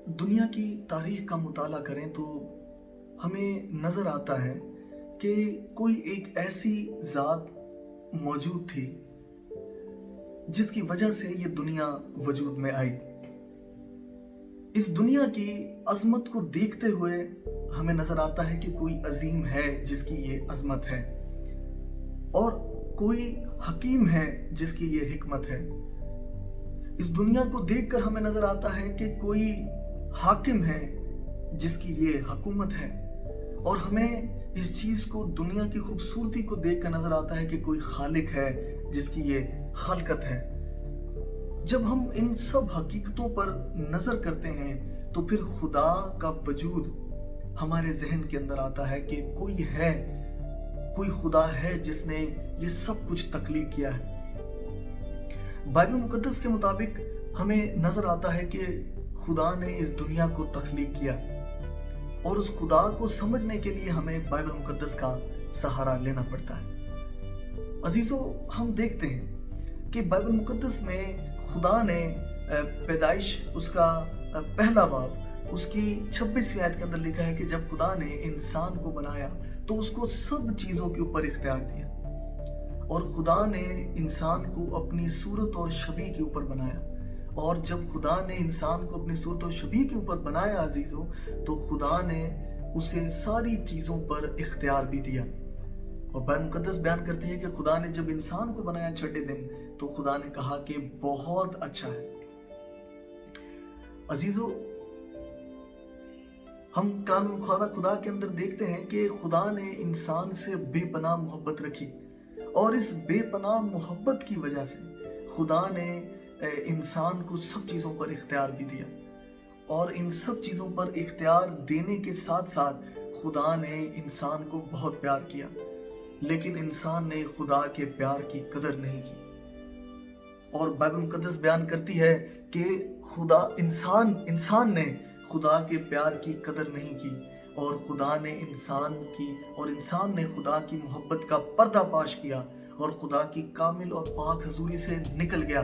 दुनिया की तारीख का मुताला करें तो हमें नज़र आता है कि कोई एक ऐसी ज़ात मौजूद थी जिसकी वजह से ये दुनिया वजूद में आई। इस दुनिया की अज़मत को देखते हुए हमें नज़र आता है कि कोई अजीम है जिसकी ये अज़मत है, और कोई हकीम है जिसकी ये हिकमत है। इस दुनिया को देखकर हमें नज़र आता है कि कोई हाकिम है जिसकी ये हुकूमत है, और हमें इस चीज़ को, दुनिया की खूबसूरती को देखकर नज़र आता है कि कोई खालिक है जिसकी ये खलकत है। जब हम इन सब हकीकतों पर नज़र करते हैं तो फिर खुदा का वजूद हमारे जहन के अंदर आता है कि कोई है, कोई खुदा है जिसने ये सब कुछ तख्लीक किया है। बाइबल मुकद्दस के मुताबिक हमें नज़र आता है कि खुदा ने इस दुनिया को तख्लीक किया, और उस खुदा को समझने के लिए हमें बाइबल मुकद्दस का सहारा लेना पड़ता है। अजीजों, हम देखते हैं कि बाइबल मुकद्दस में खुदा ने पैदाइश, उसका पहला बाब, उसकी 26वीं आयत के अंदर लिखा है कि जब खुदा ने इंसान को बनाया तो उसको सब चीज़ों के ऊपर इख्तियार दिया, और खुदा ने इंसान को अपनी सूरत और शबीह के ऊपर बनाया। और जब खुदा ने इंसान को अपनी सूरत और शबीह के ऊपर बनाया अजीज़ों, तो खुदा ने उसे सारी चीज़ों पर इख्तियार भी दिया। और बाइबल मुकद्दस बयान करती है कि खुदा ने जब इंसान को बनाया छठे दिन, तो खुदा ने कहा कि बहुत अच्छा है। अजीजों, हम खुदा के अंदर देखते हैं कि खुदा ने इंसान से बेपनाह मोहब्बत रखी, और इस बेपनाह मोहब्बत की वजह से खुदा ने इंसान को सब चीज़ों पर इख्तियार भी दिया। और इन सब चीज़ों पर इख्तियार देने के साथ साथ खुदा ने इंसान को बहुत प्यार किया, लेकिन इंसान ने खुदा के प्यार की कदर नहीं की। और बाइबल मुकद्दस बयान करती है कि इंसान ने खुदा के प्यार की कदर नहीं की, और खुदा ने इंसान ने खुदा की मोहब्बत का पर्दाफाश किया, और खुदा की कामिल और पाक हजूरी से निकल गया।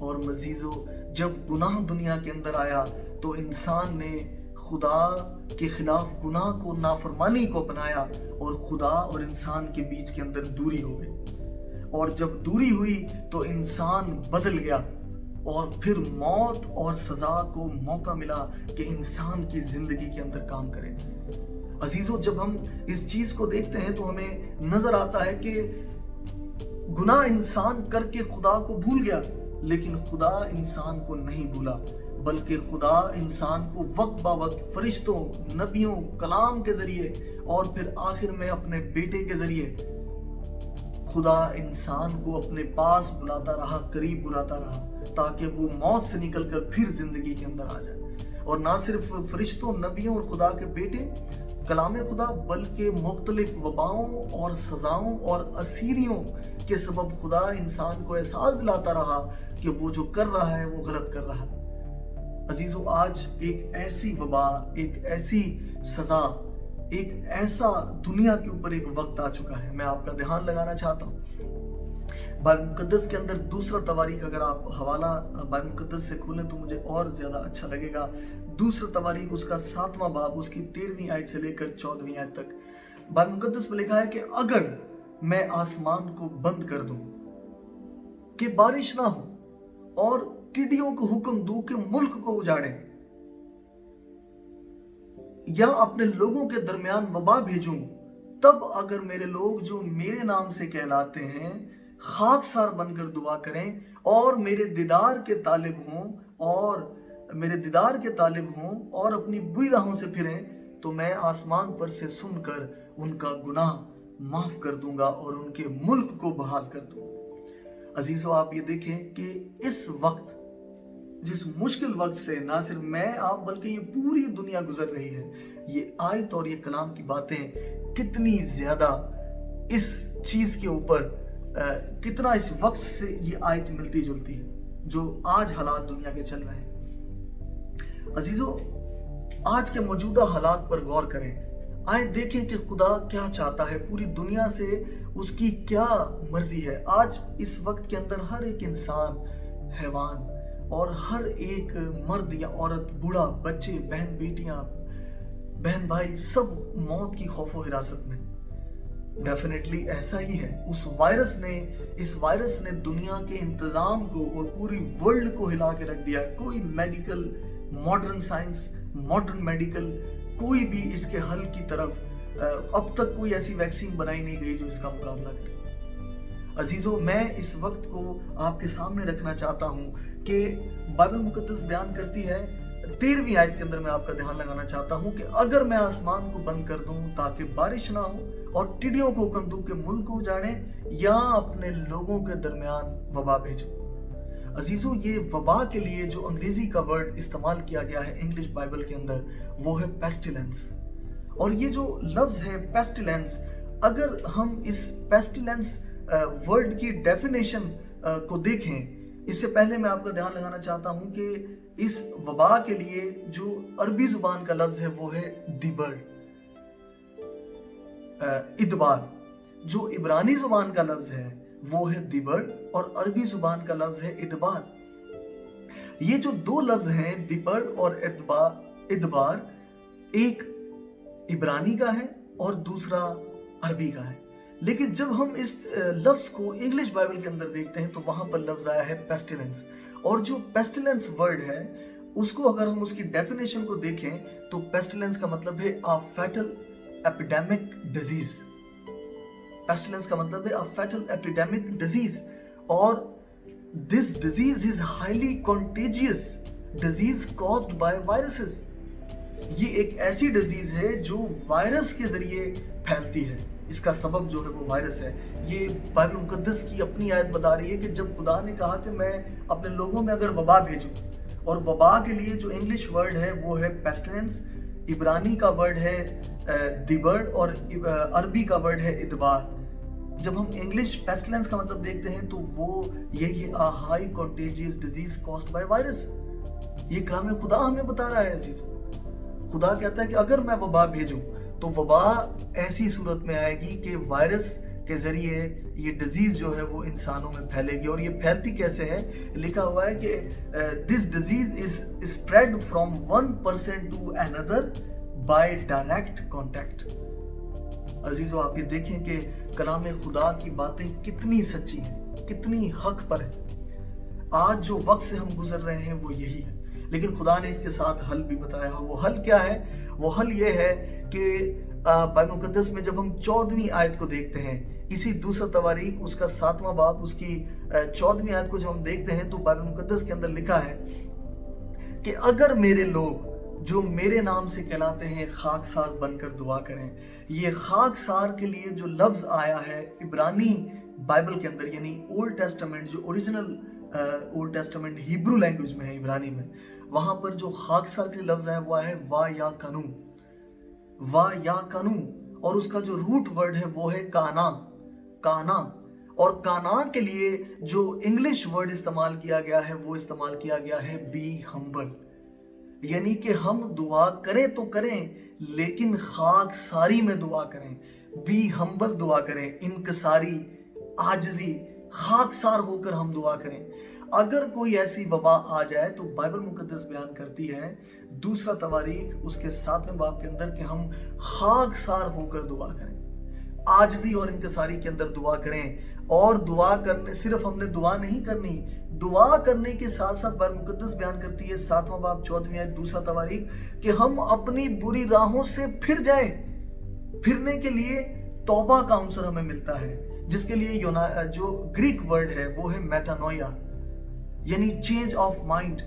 और मजीजो, जब गुनाह दुनिया के अंदर आया तो इंसान ने खुदा के खिलाफ गुनाह को, नाफरमानी को अपनाया, और खुदा और इंसान के बीच के अंदर दूरी हो गई। और जब दूरी हुई तो इंसान बदल गया, और फिर मौत और सजा को मौका मिला कि इंसान की जिंदगी के अंदर काम करे। अजीजों, जब हम इस चीज को देखते हैं तो हमें नजर आता है कि गुनाह इंसान करके खुदा को भूल गया, लेकिन खुदा इंसान को नहीं भूला, बल्कि खुदा इंसान को वक्त बा वक्त फरिश्तों, नबियों, कलाम के जरिए, और फिर आखिर में अपने बेटे के जरिए खुदा इंसान को अपने पास बुलाता रहा, करीब बुलाता रहा, ताकि वो मौत से निकलकर फिर जिंदगी के अंदर आ जाए। और ना सिर्फ फरिश्तों, नबियों और खुदा के बेटे, कलाम खुदा, बल्कि मुख्तलिफ वबाओं और सजाओं और असीरियों के सबब खुदा इंसान को एहसास दिलाता रहा कि वो जो कर रहा है वो गलत कर रहा है। अजीजों, आज एक ऐसी वबा, एक ऐसी सजा, एक ऐसा दुनिया के ऊपर एक वक्त आ चुका है। मैं आपका ध्यान लगाना चाहता हूँ बाइबल मुकद्दस के अंदर दूसरा तवारीख, अगर आप हवाला बाइबल मुकद्दस से खोलें तो मुझे और ज्यादा अच्छा लगेगा। दूसरा तवारीख, उसका 7वां बाब, उसकी 13वीं आयत से लेकर 14वीं आयत तक बाइबल मुकद्दस में लिखा है कि अगर मैं आसमान को बंद कर दूं कि बारिश ना हो, और टिड्डियों को हुक्म दूं कि मुल्क को उजाड़े, या अपने लोगों के दरमियान वबा भेजूं, तब अगर मेरे लोग जो मेरे नाम से कहलाते हैं खाकसार बनकर दुआ करें, और मेरे दीदार के तालिब हों और अपनी बुरी राहों से फिरें, तो मैं आसमान पर से सुनकर उनका गुनाह माफ कर दूंगा और उनके मुल्क को बहाल कर दूंगा। अजीजों, आप ये देखें कि इस वक्त, जिस मुश्किल वक्त से ना सिर्फ मैं, आप, बल्कि ये पूरी दुनिया गुजर रही है, ये आयत और ये कलाम की बातें कितनी ज्यादा इस चीज के ऊपर कितना इस वक्त से ये आयत मिलती जुलती है जो आज हालात दुनिया के चल रहे हैं। अजीजों, आज के मौजूदा हालात पर गौर करें। आए देखें कि खुदा क्या चाहता है, पूरी दुनिया से उसकी क्या मर्जी है। आज इस वक्त के अंदर हर एक इंसान, हैवान, اور ہر ایک مرد یا عورت، بوڑھا، بچے، بہن بیٹیاں، بہن بھائی، سب موت کی خوف و حراست میں۔ ڈیفینیٹلی ایسا ہی ہے۔ اس وائرس نے دنیا کے انتظام کو اور پوری ورلڈ کو ہلا کے رکھ دیا۔ کوئی medical, modern science, modern medical, کوئی بھی اس کے حل کی طرف اب تک کوئی ایسی ویکسین بنائی نہیں گئی جو اس کا مقابلہ کرے۔ عزیزو، میں اس وقت کو آپ کے سامنے رکھنا چاہتا ہوں کہ بائبل مقدس بیان کرتی ہے 13ویں آیت کے اندر، میں آپ کا دھیان لگانا چاہتا ہوں کہ اگر میں آسمان کو بند کر دوں تاکہ بارش نہ ہو، اور ٹڈیوں کو حکم دوں کہ ملک کو اجاڑیں، یا اپنے لوگوں کے درمیان وبا بھیجوں۔ عزیزو، یہ وبا کے لیے جو انگریزی کا ورڈ استعمال کیا گیا ہے انگلش بائبل کے اندر، وہ ہے پیسٹیلنس۔ اور یہ جو لفظ ہے پیسٹیلنس، اگر ہم اس پیسٹیلنس ورڈ کی ڈیفینیشن کو دیکھیں، اس سے پہلے میں آپ کا دھیان لگانا چاہتا ہوں کہ اس وبا کے لیے جو عربی زبان کا لفظ ہے وہ ہے دیبر، ادبار۔ جو عبرانی زبان کا لفظ ہے وہ ہے دیبر، اور عربی زبان کا لفظ ہے ادبار۔ یہ جو دو لفظ ہیں دیبر اور ادبار، ایک عبرانی کا ہے اور دوسرا عربی کا ہے۔ لیکن جب ہم اس لفظ کو انگلش بائبل کے اندر دیکھتے ہیں تو وہاں پر لفظ آیا ہے پیسٹیلنس، اور جو پیسٹیلنس ورڈ ہے اس کو اگر ہم اس کی ڈیفینیشن کو دیکھیں تو پیسٹیلنس کا مطلب ہے a fatal epidemic disease۔ پیسٹیلنس کا مطلب ہے a fatal epidemic disease، اور this disease is highly contagious disease caused by viruses۔ یہ ایک ایسی ڈیزیز ہے جو وائرس کے ذریعے پھیلتی ہے، اس کا سبب جو ہے وہ وائرس ہے۔ یہ بائبل مقدس کی اپنی آیت بتا رہی ہے کہ جب خدا نے کہا کہ میں اپنے لوگوں میں اگر وبا بھیجوں، اور وبا کے لیے جو انگلش ورڈ ہے وہ ہے پیسٹیلنس، عبرانی کا ورڈ ہے دیبر، اور عربی کا ورڈ ہے ادبار۔ جب ہم انگلش پیسٹیلنس کا مطلب دیکھتے ہیں تو وہ یہی ہے a high contagious disease caused by virus۔ یہ کلام خدا ہمیں بتا رہا ہے عزیزو۔ خدا کہتا ہے کہ اگر میں وبا بھیجوں تو وبا ایسی صورت میں آئے گی کہ وائرس کے ذریعے یہ ڈیزیز جو ہے وہ انسانوں میں پھیلے گی۔ اور یہ پھیلتی کیسے ہے؟ لکھا ہوا ہے کہ this disease is spread from one person to another by direct contact۔ عزیزو، آپ یہ دیکھیں کہ کلام خدا کی باتیں کتنی سچی ہیں، کتنی حق پر ہیں۔ آج جو وقت سے ہم گزر رہے ہیں وہ یہی ہے، لیکن خدا نے اس کے ساتھ حل بھی بتایا۔ وہ حل کیا ہے؟ وہ حل یہ ہے کہ بائبل مقدس میں جب ہم 14ویں آیت کو دیکھتے ہیں، اسی دوسرا تواریخ اس کا 7واں باب اس کی 14ویں آیت کو جب ہم دیکھتے ہیں تو بائبل مقدس کے اندر لکھا ہے کہ اگر میرے لوگ جو میرے نام سے کہلاتے ہیں خاکسار بن کر دعا کریں۔ یہ خاکسار کے لیے جو لفظ آیا ہے عبرانی بائبل کے اندر، یعنی اولڈ ٹیسٹمنٹ، جو original old testament Hebrew language میں ہے، عبرانی میں، وہاں پر جو خاکسار کے لفظ ہے وہ ہے وا یا کنو، وا یا کنو، اور اس کا جو روٹ ورڈ ہے وہ ہے کانا، کانا۔ اور کانا کے لیے جو انگلش ورڈ استعمال کیا گیا ہے وہ استعمال کیا گیا ہے بی ہمبل، یعنی کہ ہم دعا کریں تو کریں لیکن خاک ساری میں دعا کریں، بی ہمبل دعا کریں، انکساری، عاجزی، خاکسار ہو کر ہم دعا کریں۔ اگر کوئی ایسی وبا آ جائے تو بائبل مقدس بیان کرتی ہے دوسرا تواریخ اس کے 7ویں باب کے اندر کہ ہم خاکسار ہو کر دعا کریں، عاجزی اور انکساری کے اندر دعا کریں۔ اور دعا کرنے، صرف ہم نے دعا نہیں کرنی، دعا کرنے کے ساتھ ساتھ بائبل مقدس بیان کرتی ہے 7واں باب 14ویں آیت دوسرا تواریخ کہ ہم اپنی بری راہوں سے پھر جائیں۔ پھرنے کے لیے توبہ کا عنصر ہمیں ملتا ہے، جس کے لیے جو گریک ورڈ ہے وہ ہے میٹانویا، یعنی چینج آف مائنڈ،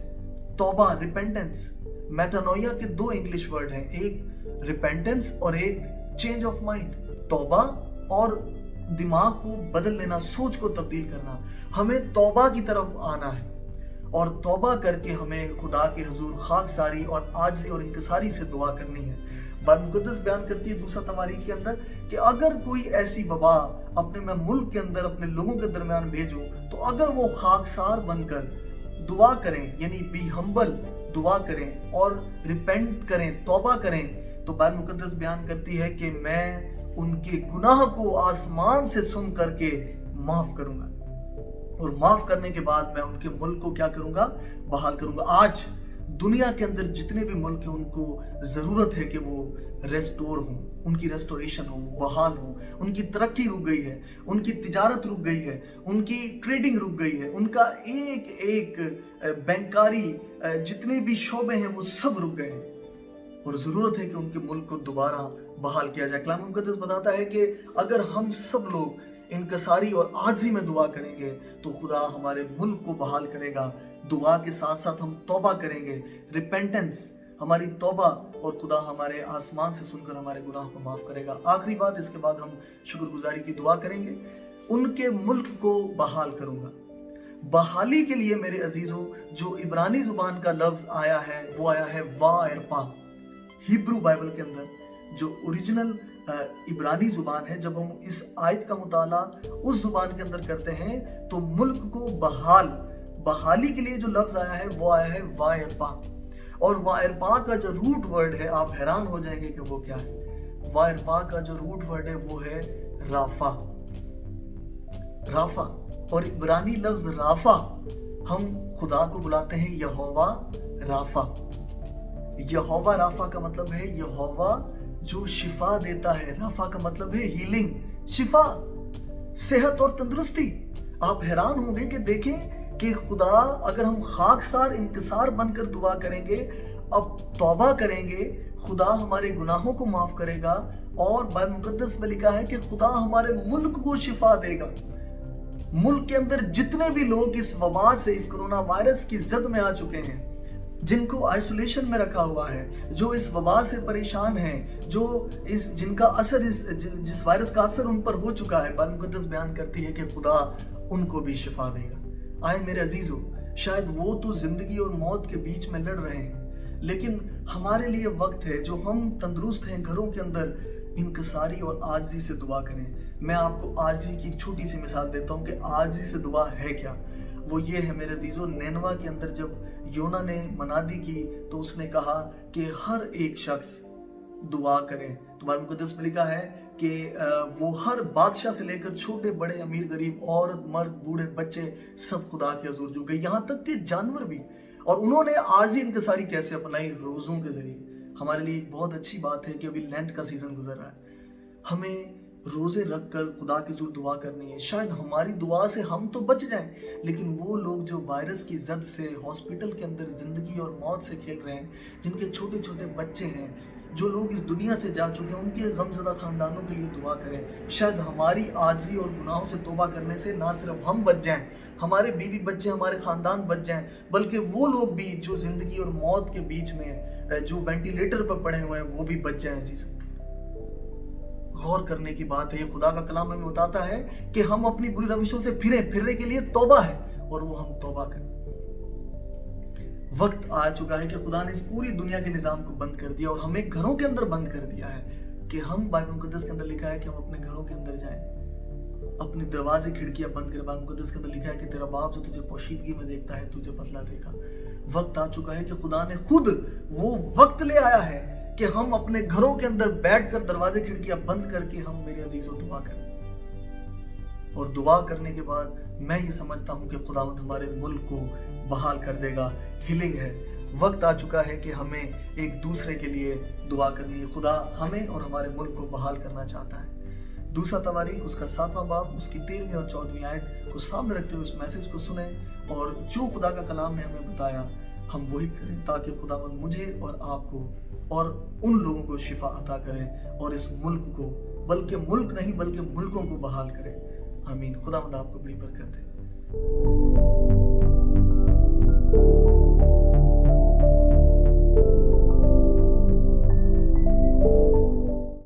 توبہ، ریپینٹنس۔ میٹانویا کے دو انگلش ورڈ ہیں، ایک ریپینٹنس اور ایک چینج آف مائنڈ، توبہ اور دماغ کو بدل لینا، سوچ کو تبدیل کرنا۔ ہمیں توبہ کی طرف آنا ہے اور توبہ کر کے ہمیں خدا کے حضور خاکساری اور عاجزی اور انکساری سے دعا کرنی ہے۔ بائبل مقدس بیان کرتی ہے دوسرا تواریخ کے اندر کہ اگر کوئی ایسی وبا اپنے میں ملک کے اندر اپنے لوگوں کے درمیان بھیجوں تو اگر وہ خاکسار بن کر دعا کریں، یعنی بی ہمبل، دعا کریں اور ریپینٹ کریں، توبہ کریں، تو بائبل مقدس بیان کرتی ہے کہ میں ان کے گناہ کو آسمان سے سن کر کے معاف کروں گا۔ और माफ करने के बाद मैं उनके मुल्क को क्या करूंगा, बहाल करूंगा। आज दुनिया के अंदर जितने भी मुल्क हैं उनको जरूरत है कि वो रेस्टोर हो, उनकी रेस्टोरेशन हो, बहाल हो। उनकी तरक्की रुक गई है, उनकी तिजारत रुक गई है, उनकी ट्रेडिंग रुक गई है, उनका एक एक बैंकारी जितने भी शोबे हैं वो सब रुक गए हैं और जरूरत है कि उनके मुल्क को दोबारा बहाल किया जाए। कलाम मुक़द्दस बताता है कि अगर हम सब लोग इनकसारी और आजी में दुआ करेंगे तो खुदा हमारे मुल्क को बहाल करेगा। दुआ के साथ साथ हम तौबा करेंगे, रिपेंटेंस, हमारी तौबा, और खुदा हमारे आसमान से सुनकर हमारे गुनाह को माफ करेगा। आखिरी बात, इसके बाद हम शुक्रगुजारी की दुआ करेंगे। उनके मुल्क को बहाल करूंगा। बहाली के लिए मेरे अजीजों जो इब्रानी जुबान का लफ्ज आया है वो आया है वायरपा। हिब्रू बाइबल के अंदर जो ओरिजिनल इब्रानी जुबान है, जब हम इस आयत का मुताला उस जुबान के अंदर करते हैं तो मुल्क को बहाली के लिए जो लफ्ज आया है वो आया है वायरपा। और वायरपा का जो रूट वर्ड है, आप हैरान हो जाएंगे कि वो क्या है। वायरपा का जो रूट वर्ड है वो है राफा। और इब्रानी लफ्ज राफा, हम खुदा को बुलाते हैं यहोवा राफा। यहोवा राफा का मतलब है यहोवा जो शिफा देता है। राफा का मतलब है हीलिंग, शिफा, सेहत और तंदुरुस्ती। आप हैरान होंगे कि देखें कि खुदा, अगर हम खाकसार इंकिसार बनकर दुआ करेंगे, अब तौबा करेंगे, खुदा हमारे गुनाहों को माफ करेगा। और बाइबल मुकद्दस में लिखा है कि खुदा हमारे मुल्क को शिफा देगा। मुल्क के अंदर जितने भी लोग इस वबा से, इस कोरोना वायरस की जद में आ चुके हैं, जिनको आइसोलेशन में रखा हुआ है, जो इस वबा से परेशान हैं, जो इस जिनका असर जिस वायरस का असर उन पर हो चुका है, बाइबल मुकद्दस बयान करती है कि खुदा उनको भी शिफा देगा। आए मेरे अजीजों, शायद वो तो जिंदगी और मौत के बीच में लड़ रहे हैं, लेकिन हमारे लिए वक्त है जो हम तंदुरुस्त हैं, घरों के अंदर इनकसारी और आजिज़ी से दुआ करें। मैं आपको आजिज़ी की एक छोटी सी मिसाल देता हूँ कि आजिज़ी से दुआ है क्या। वो ये है मेरे अजीजों, नैनवा के अंदर जब योना ने मनादी की तो उसने कहा कि हर एक शख्स दुआ करे। तो बाइबल मुकद्दस में लिखा है कि वो हर बादशाह से लेकर छोटे बड़े, अमीर गरीब, औरत मर्द, बूढ़े बच्चे, सब खुदा के हुजूर झुक गए, यहाँ तक कि जानवर भी। और उन्होंने आज ही इनकसारी कैसे अपनाई? रोज़ों के जरिए। हमारे लिए एक बहुत अच्छी बात है कि अभी लेंट का सीजन गुजर रहा है, हमें रोजे रख कर खुदा की हुजूर दुआ करनी है। शायद हमारी दुआ से हम तो बच जाएं, लेकिन वो लोग जो वायरस की जद से हॉस्पिटल के अंदर जिंदगी और मौत से खेल रहे हैं, जिनके छोटे छोटे बच्चे हैं, जो लोग इस दुनिया से जा चुके हैं, उनके गमज़दा खानदानों के लिए दुआ करें। शायद हमारी आजिज़ी और गुनाहों से तौबा करने से ना सिर्फ हम बच जाएं, हमारे बीवी बच्चे, हमारे खानदान बच जाएं, बल्कि वो लोग भी जो जिंदगी और मौत के बीच में जो वेंटिलेटर पर पड़े हुए हैं वो भी बच जाएं। ऐसी गौर करने की बात है। ये खुदा का कलाम हमें बताता है कि हम अपनी बुरी रविशों से फिरने के लिए तौबा है, और वो हम तौबा करें। वक्त आ चुका है कि खुदा ने इस पूरी दुनिया के निजाम को बंद कर दिया और हमें घरों के अंदर बंद कर दिया है कि हम, बाइबल मुकद्दस के अंदर लिखा है कि हम अपने घरों के अंदर जाएं, अपने दरवाजे खिड़कियां बंद करें। बाइबल मुकद्दस के अंदर लिखा है कि तेरा बाप जो तुझे पोशीदगी में देखता है तुझे फसला देगा। वक्त आ चुका है कि खुदा ने खुद वो वक्त ले आया है कि हम अपने घरों के अंदर बैठकर दरवाजे खिड़कियां बंद करके हम, मेरे अजीजों, दुआ करें। और दुआ करने के बाद मैं ये समझता हूं कि खुदावंद हमारे मुल्क को बहाल कर देगा। हीलिंग है। वक्त आ चुका है कि हमें एक दूसरे के लिए दुआ करनी है। खुदा हमें और हमारे मुल्क को बहाल करना चाहता है। दूसरा तवारीख उसका 7वां बाब उसकी 13वीं और 14वीं आयत को सामने रखते हुए उस मैसेज को सुने और जो खुदा का कलाम ने हमें बताया हम वही करें, ताकि खुदावंद मुझे और आपको और उन लोगों को शिफा अता करें और इस मुल्क को, बल्कि मुल्क नहीं बल्कि मुल्कों को बहाल करें। आमीन। खुदावंद आपको बड़ी बरकत दे।